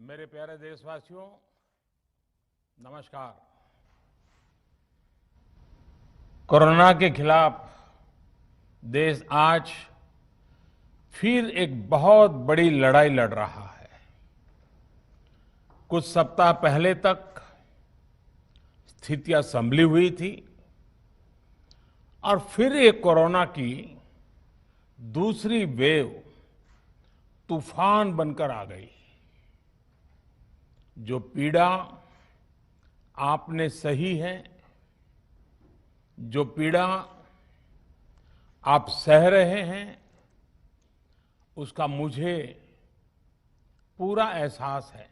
मेरे प्यारे देशवासियों, नमस्कार। कोरोना के खिलाफ देश आज फिर एक बहुत बड़ी लड़ाई लड़ रहा है। कुछ सप्ताह पहले तक स्थितियां संभली हुई थी और फिर एक कोरोना की दूसरी वेव तूफान बनकर आ गई। जो पीड़ा आपने सही है, जो पीड़ा आप सह रहे हैं, उसका मुझे पूरा एहसास है।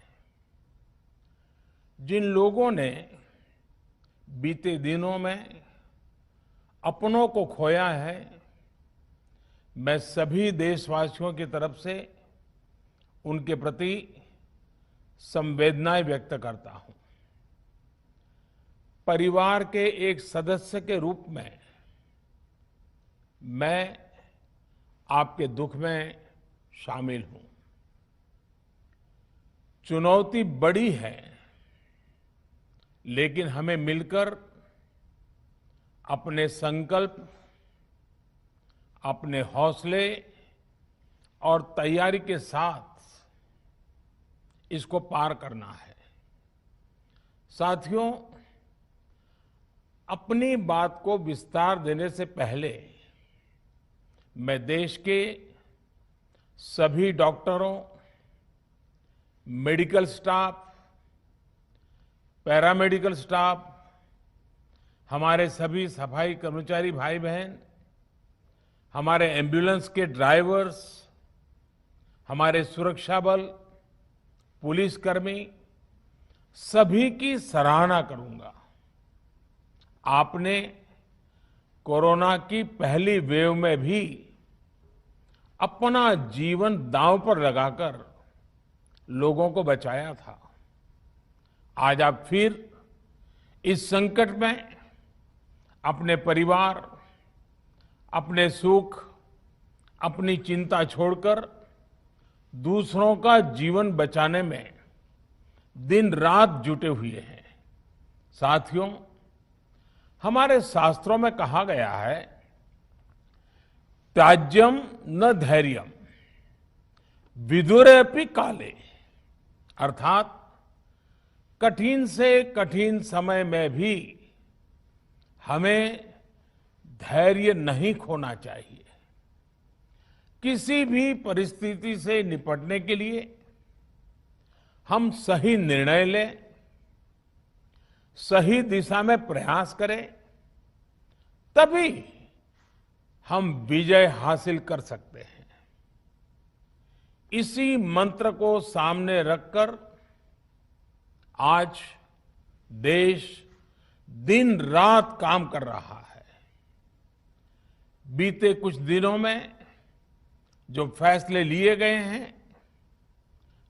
जिन लोगों ने बीते दिनों में अपनों को खोया है, मैं सभी देशवासियों की तरफ से उनके प्रति संवेदनाएं व्यक्त करता हूं। परिवार के एक सदस्य के रूप में मैं आपके दुख में शामिल हूं। चुनौती बड़ी है, लेकिन हमें मिलकर अपने संकल्प, अपने हौसले और तैयारी के साथ इसको पार करना है। साथियों, अपनी बात को विस्तार देने से पहले मैं देश के सभी डॉक्टरों, मेडिकल स्टाफ, पैरामेडिकल स्टाफ, हमारे सभी सफाई कर्मचारी भाई बहन, हमारे एम्बुलेंस के ड्राइवर्स, हमारे सुरक्षा बल, पुलिसकर्मी, सभी की सराहना करूंगा। आपने कोरोना की पहली वेव में भी अपना जीवन दांव पर लगाकर लोगों को बचाया था। आज आप फिर इस संकट में अपने परिवार, अपने सुख, अपनी चिंता छोड़कर दूसरों का जीवन बचाने में दिन रात जुटे हुए हैं। साथियों, हमारे शास्त्रों में कहा गया है, त्याज्यम न धैर्यम विदुरेऽपि काले, अर्थात कठिन से कठिन समय में भी हमें धैर्य नहीं खोना चाहिए। किसी भी परिस्थिति से निपटने के लिए हम सही निर्णय लें, सही दिशा में प्रयास करें, तभी हम विजय हासिल कर सकते हैं। इसी मंत्र को सामने रखकर आज देश दिन रात काम कर रहा है। बीते कुछ दिनों में जो फैसले लिए गए हैं,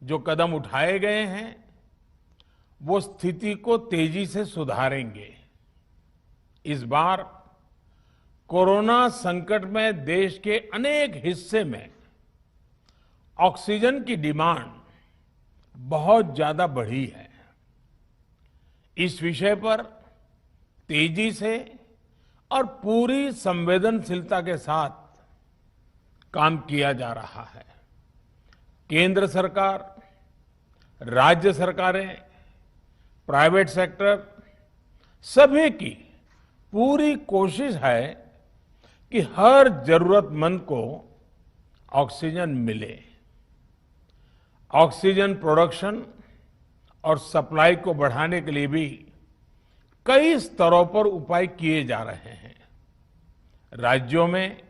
जो कदम उठाए गए हैं, वो स्थिति को तेजी से सुधारेंगे। इस बार कोरोना संकट में देश के अनेक हिस्से में ऑक्सीजन की डिमांड बहुत ज्यादा बढ़ी है। इस विषय पर तेजी से और पूरी संवेदनशीलता के साथ काम किया जा रहा है। केंद्र सरकार, राज्य सरकारें, प्राइवेट सेक्टर, सभी की पूरी कोशिश है कि हर जरूरतमंद को ऑक्सीजन मिले। ऑक्सीजन प्रोडक्शन और सप्लाई को बढ़ाने के लिए भी कई स्तरों पर उपाय किए जा रहे हैं। राज्यों में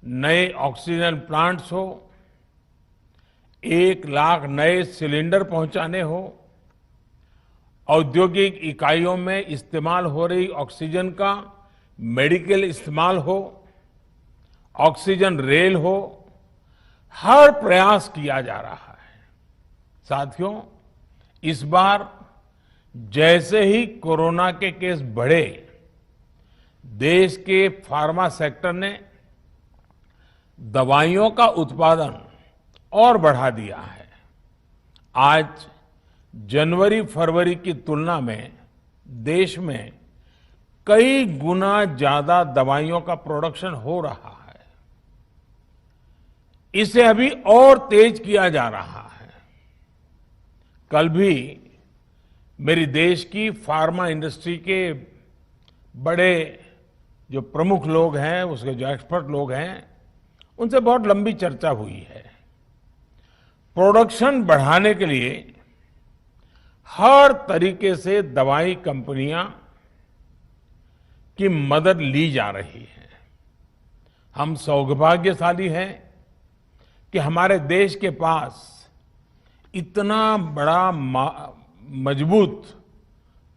नए ऑक्सीजन प्लांट्स हो, 1 लाख नए सिलेंडर पहुंचाने हो, औद्योगिक इकाइयों में इस्तेमाल हो रही ऑक्सीजन का मेडिकल इस्तेमाल हो, ऑक्सीजन रेल हो, हर प्रयास किया जा रहा है। साथियों, इस बार जैसे ही कोरोना के केस बढ़े, देश के फार्मा सेक्टर ने दवाइयों का उत्पादन और बढ़ा दिया है। आज जनवरी फरवरी की तुलना में देश में कई गुना ज्यादा दवाइयों का प्रोडक्शन हो रहा है। इसे अभी और तेज किया जा रहा है। कल भी मेरी देश की फार्मा इंडस्ट्री के बड़े जो प्रमुख लोग हैं, उसके जो एक्सपर्ट लोग हैं, उनसे बहुत लंबी चर्चा हुई है। प्रोडक्शन बढ़ाने के लिए हर तरीके से दवाई कंपनियां की मदद ली जा रही है। हम सौभाग्यशाली हैं कि हमारे देश के पास इतना बड़ा मजबूत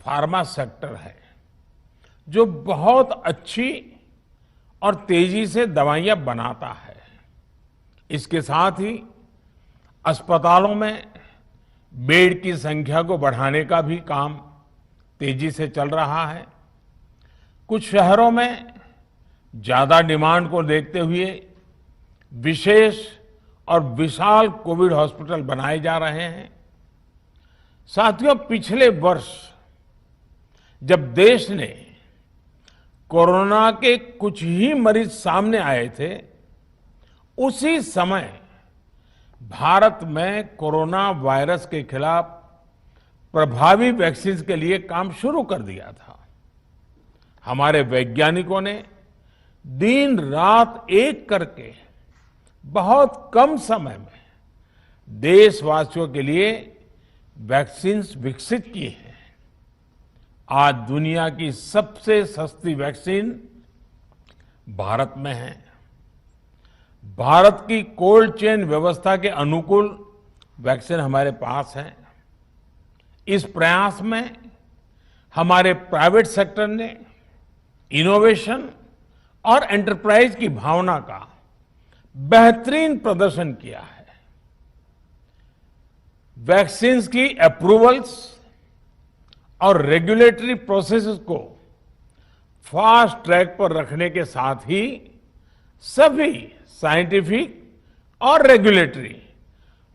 फार्मा सेक्टर है जो बहुत अच्छी और तेजी से दवाइयां बनाता है। इसके साथ ही अस्पतालों में बेड की संख्या को बढ़ाने का भी काम तेजी से चल रहा है। कुछ शहरों में ज्यादा डिमांड को देखते हुए विशेष और विशाल कोविड हॉस्पिटल बनाए जा रहे हैं। साथियों, पिछले वर्ष जब देश ने कोरोना के कुछ ही मरीज सामने आए थे, उसी समय भारत में कोरोना वायरस के खिलाफ प्रभावी वैक्सीन के लिए काम शुरू कर दिया था। हमारे वैज्ञानिकों ने दिन रात एक करके बहुत कम समय में देशवासियों के लिए वैक्सीन विकसित की है। आज दुनिया की सबसे सस्ती वैक्सीन भारत में है। भारत की कोल्ड चेन व्यवस्था के अनुकूल वैक्सीन हमारे पास है। इस प्रयास में हमारे प्राइवेट सेक्टर ने इनोवेशन और एंटरप्राइज की भावना का बेहतरीन प्रदर्शन किया है। वैक्सीन्स की अप्रूवल्स और रेगुलेटरी प्रोसेसेस को फास्ट ट्रैक पर रखने के साथ ही सभी साइंटिफिक और रेगुलेटरी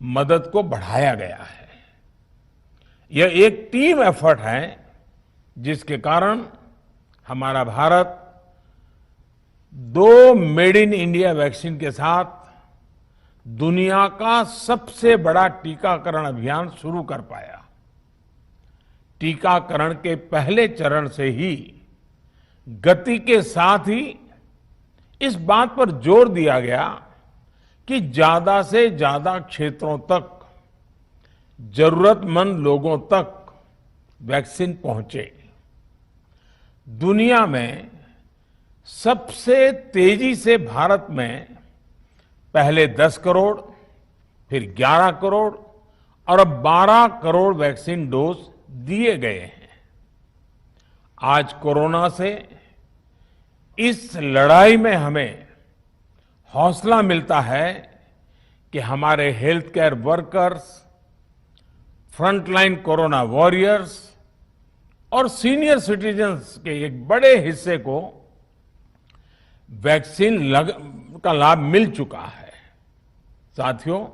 मदद को बढ़ाया गया है। यह एक टीम एफर्ट है जिसके कारण हमारा Bharat 2 made in India vaccine के साथ दुनिया का सबसे बड़ा टीकाकरण अभियान शुरू कर पाया। टीकाकरण के पहले चरण से ही गति के साथ ही इस बात पर जोर दिया गया कि ज्यादा से ज्यादा क्षेत्रों तक, जरूरतमंद लोगों तक वैक्सीन पहुंचे। दुनिया में सबसे तेजी से भारत में पहले 10 करोड़, फिर 11 करोड़ और अब 12 करोड़ वैक्सीन डोज दिए गए हैं। आज कोरोना से इस लड़ाई में हमें हौसला मिलता है कि हमारे health care workers, frontline corona warriors और सीनियर सिटीजन्स के एक बड़े हिस्से को वैक्सीन का लाभ मिल चुका है। साथियों,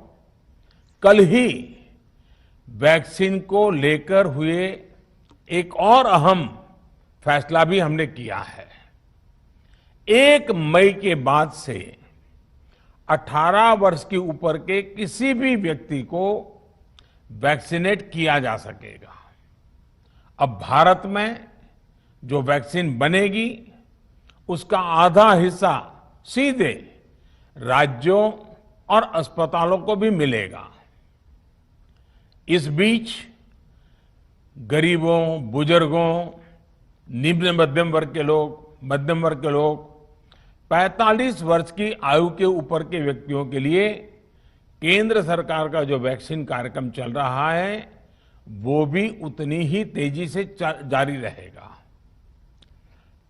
कल ही वैक्सीन को लेकर हुए एक और अहम फैसला भी हमने किया है। 1 मई के बाद से 18 वर्ष के ऊपर के किसी भी व्यक्ति को वैक्सीनेट किया जा सकेगा। अब भारत में जो वैक्सीन बनेगी उसका आधा हिस्सा सीधे राज्यों और अस्पतालों को भी मिलेगा। इस बीच गरीबों, बुजुर्गों, निम्न मध्यम वर्ग के लोग, 45 वर्ष की आयु के ऊपर के व्यक्तियों के लिए केंद्र सरकार का जो वैक्सीन कार्यक्रम चल रहा है वो भी उतनी ही तेजी से जारी रहेगा।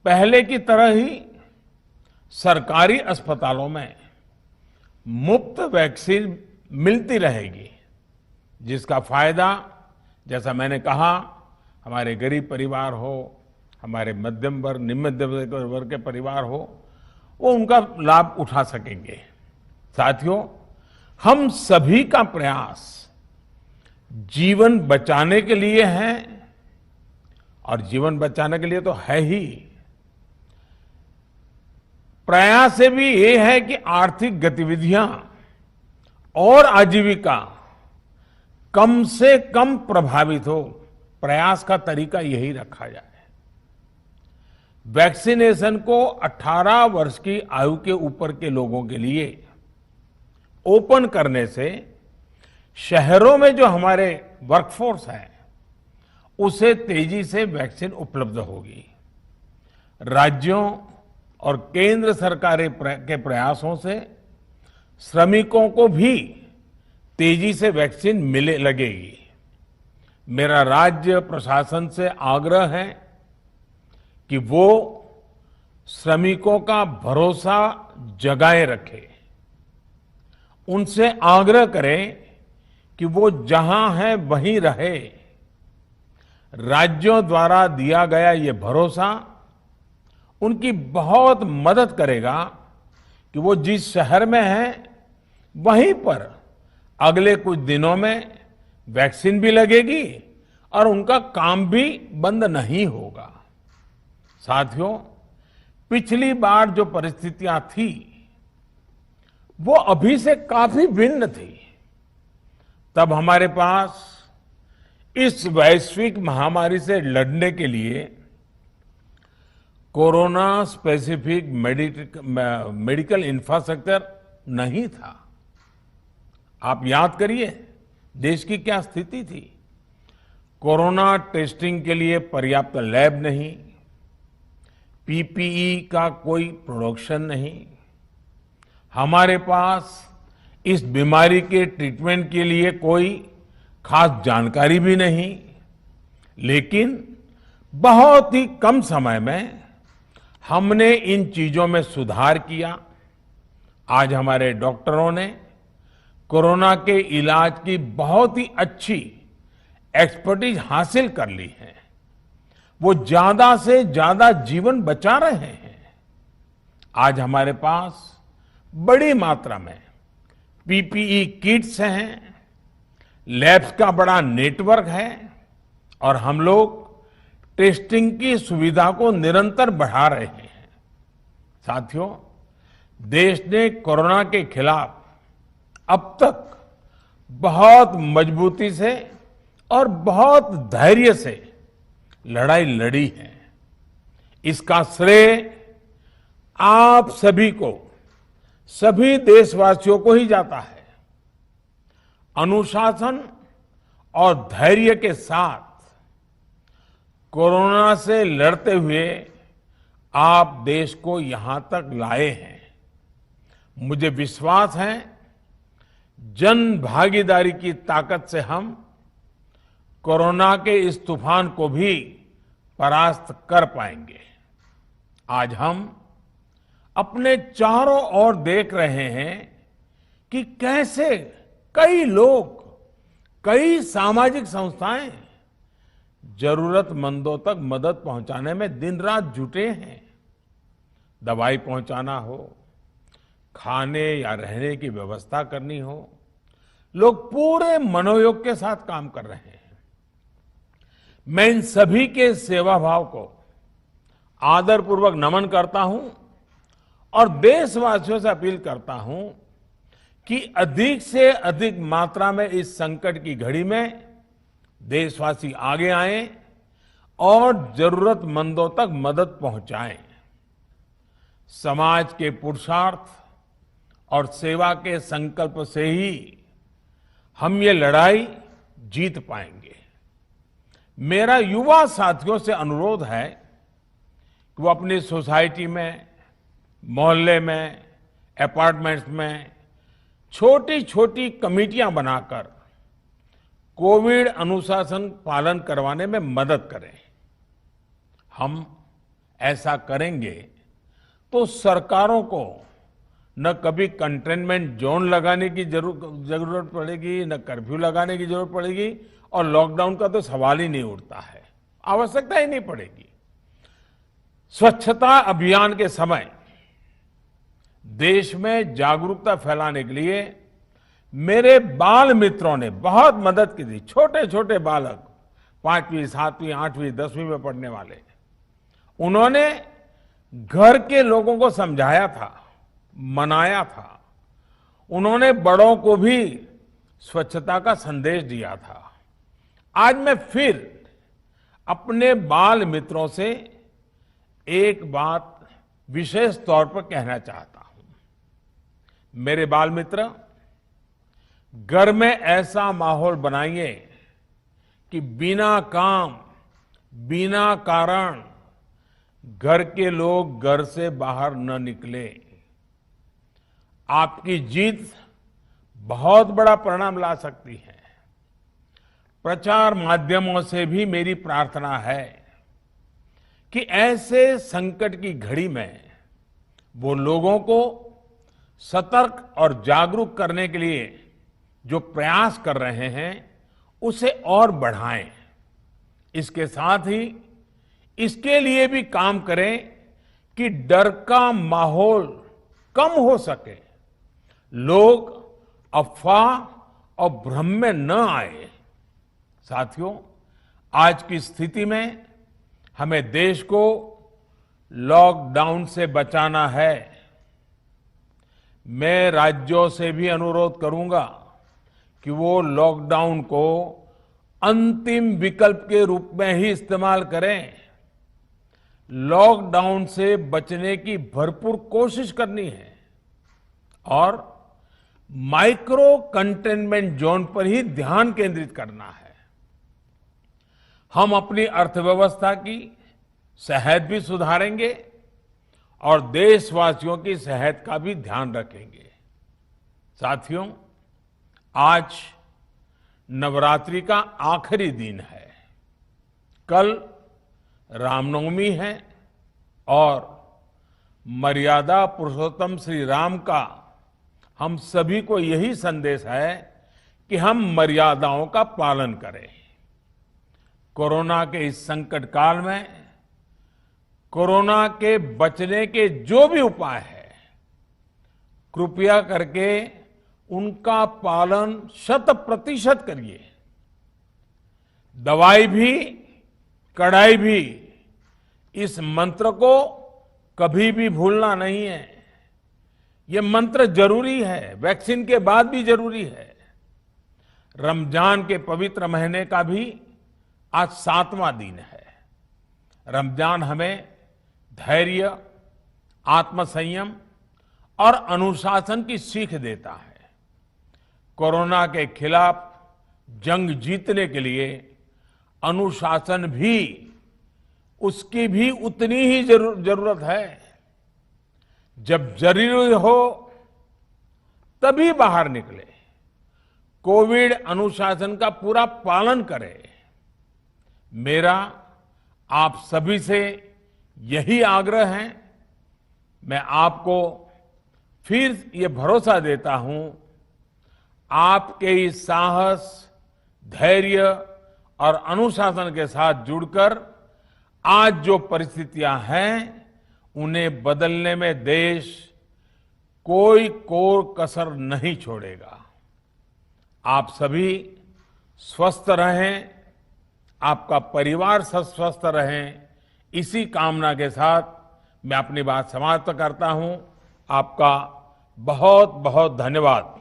पहले की तरह ही सरकारी अस्पतालों में मुफ्त वैक्सीन मिलती रहेगी, जिसका फायदा, जैसा मैंने कहा, हमारे गरीब परिवार हो, हमारे मध्यम वर्ग, निम्न मध्यम वर्ग के परिवार हो, वो उनका लाभ उठा सकेंगे। साथियों, हम सभी का प्रयास जीवन बचाने के लिए है, और जीवन बचाने के लिए तो है ही, प्रयास से भी ये है कि आर्थिक गतिविधियां और आजीविका कम से कम प्रभावित हो। प्रयास का तरीका यही रखा जाए। वैक्सीनेशन को 18 वर्ष की आयु के ऊपर के लोगों के लिए ओपन करने से शहरों में जो हमारे वर्कफोर्स है उसे तेजी से वैक्सीन उपलब्ध होगी। राज्यों और केंद्र सरकार के प्रयासों से श्रमिकों को भी तेजी से वैक्सीन मिले लगेगी। मेरा राज्य प्रशासन से आग्रह है कि वो श्रमिकों का भरोसा जगाए रखे। उनसे आग्रह करें कि वो जहां है वहीं रहे। राज्यों द्वारा दिया गया ये भरोसा उनकी बहुत मदद करेगा कि वो जिस शहर में हैं वहीं पर अगले कुछ दिनों में वैक्सीन भी लगेगी और उनका काम भी बंद नहीं होगा। साथियों, पिछली बार जो परिस्थितियां थी वो अभी से काफी भिन्न थी। तब हमारे पास इस वैश्विक महामारी से लड़ने के लिए कोरोना स्पेसिफिक मेडिकल इंफ्रास्ट्रक्चर नहीं था। आप याद करिए देश की क्या स्थिति थी। कोरोना टेस्टिंग के लिए पर्याप्त लैब नहीं, पीपीई का कोई प्रोडक्शन नहीं, हमारे पास इस बीमारी के ट्रीटमेंट के लिए कोई खास जानकारी भी नहीं। लेकिन बहुत ही कम समय में हमने इन चीजों में सुधार किया। आज हमारे डॉक्टरों ने कोरोना के इलाज की बहुत ही अच्छी एक्सपर्टीज हासिल कर ली है। वो ज्यादा से ज्यादा जीवन बचा रहे हैं। आज हमारे पास बड़ी मात्रा में पीपीई किट्स हैं, लैब्स का बड़ा नेटवर्क है और हम लोग टेस्टिंग की सुविधा को निरंतर बढ़ा रहे हैं। साथियों, देश ने कोरोना के खिलाफ अब तक बहुत मजबूती से और बहुत धैर्य से लड़ाई लड़ी है। इसका श्रेय आप सभी को, सभी देशवासियों को ही जाता है। अनुशासन और धैर्य के साथ कोरोना से लड़ते हुए आप देश को यहां तक लाए हैं। मुझे विश्वास है जन भागीदारी की ताकत से हम कोरोना के इस तूफान को भी परास्त कर पाएंगे। आज हम अपने चारों ओर देख रहे हैं कि कैसे कई लोग, कई सामाजिक संस्थाएं जरूरतमंदों तक मदद पहुंचाने में दिन रात जुटे हैं। दवाई पहुंचाना हो, खाने या रहने की व्यवस्था करनी हो, लोग पूरे मनोयोग के साथ काम कर रहे हैं। मैं इन सभी के सेवा भाव को आदरपूर्वक नमन करता हूं और देशवासियों से अपील करता हूं कि अधिक से अधिक मात्रा में इस संकट की घड़ी में देशवासी आगे आएं और जरूरतमंदों तक मदद पहुंचाएं। समाज के पुरुषार्थ और सेवा के संकल्प से ही हम ये लड़ाई जीत पाएंगे। मेरा युवा साथियों से अनुरोध है कि वो अपनी सोसाइटी में, मोहल्ले में, अपार्टमेंट्स में छोटी छोटी कमेटियां बनाकर कोविड अनुशासन पालन करवाने में मदद करें। हम ऐसा करेंगे तो सरकारों को न कभी कंटेनमेंट जोन लगाने की जरूरत पड़ेगी, न कर्फ्यू लगाने की जरूरत पड़ेगी और लॉकडाउन का तो सवाल ही नहीं उठता है, आवश्यकता ही नहीं पड़ेगी। स्वच्छता अभियान के समय देश में जागरूकता फैलाने के लिए मेरे बाल मित्रों ने बहुत मदद की थी। छोटे छोटे बालक, 5वीं, 7वीं, 8वीं, 10वीं में पढ़ने वाले, उन्होंने घर के लोगों को समझाया था, मनाया था। उन्होंने बड़ों को भी स्वच्छता का संदेश दिया था। आज मैं फिर अपने बाल मित्रों से एक बात विशेष तौर पर कहना चाहता हूं। मेरे बाल मित्र, घर में ऐसा माहौल बनाइए कि बिना काम, बिना कारण घर के लोग घर से बाहर न निकले। आपकी जीत बहुत बड़ा परिणाम ला सकती है। प्रचार माध्यमों से भी मेरी प्रार्थना है कि ऐसे संकट की घड़ी में वो लोगों को सतर्क और जागरूक करने के लिए जो प्रयास कर रहे हैं उसे और बढ़ाएं। इसके साथ ही इसके लिए भी काम करें कि डर का माहौल कम हो सके, लोग अफवाह और भ्रम में न आए। साथियों, आज की स्थिति में हमें देश को लॉकडाउन से बचाना है। मैं राज्यों से भी अनुरोध करूंगा कि वो लॉकडाउन को अंतिम विकल्प के रूप में ही इस्तेमाल करें। लॉकडाउन से बचने की भरपूर कोशिश करनी है और माइक्रो कंटेनमेंट जोन पर ही ध्यान केंद्रित करना है। हम अपनी अर्थव्यवस्था की सेहत भी सुधारेंगे और देशवासियों की सेहत का भी ध्यान रखेंगे। साथियों, आज नवरात्रि का आखिरी दिन है। कल रामनवमी है और मर्यादा पुरुषोत्तम श्री राम का हम सभी को यही संदेश है कि हम मर्यादाओं का पालन करें। कोरोना के इस संकट काल में कोरोना के बचने के जो भी उपाय है, कृपया करके उनका पालन 100% करिए। दवाई भी, कड़ाई भी, इस मंत्र को कभी भी भूलना नहीं है। ये मंत्र जरूरी है, वैक्सीन के बाद भी जरूरी है। रमजान के पवित्र महीने का भी आज 7वां दिन है। रमजान हमें धैर्य, आत्मसंयम और अनुशासन की सीख देता है। कोरोना के खिलाफ जंग जीतने के लिए अनुशासन भी, उसकी भी उतनी ही जरूरत है। जब जरूरी हो तभी बाहर निकले, कोविड अनुशासन का पूरा पालन करें। मेरा आप सभी से यही आग्रह है। मैं आपको फिर ये भरोसा देता हूं, आपके इस साहस, धैर्य और अनुशासन के साथ जुड़कर आज जो परिस्थितियां हैं उन्हें बदलने में देश कोई कोर कसर नहीं छोड़ेगा। आप सभी स्वस्थ रहें, आपका परिवार स्वस्थ रहे, इसी कामना के साथ मैं अपनी बात समाप्त करता हूं। आपका बहुत बहुत धन्यवाद।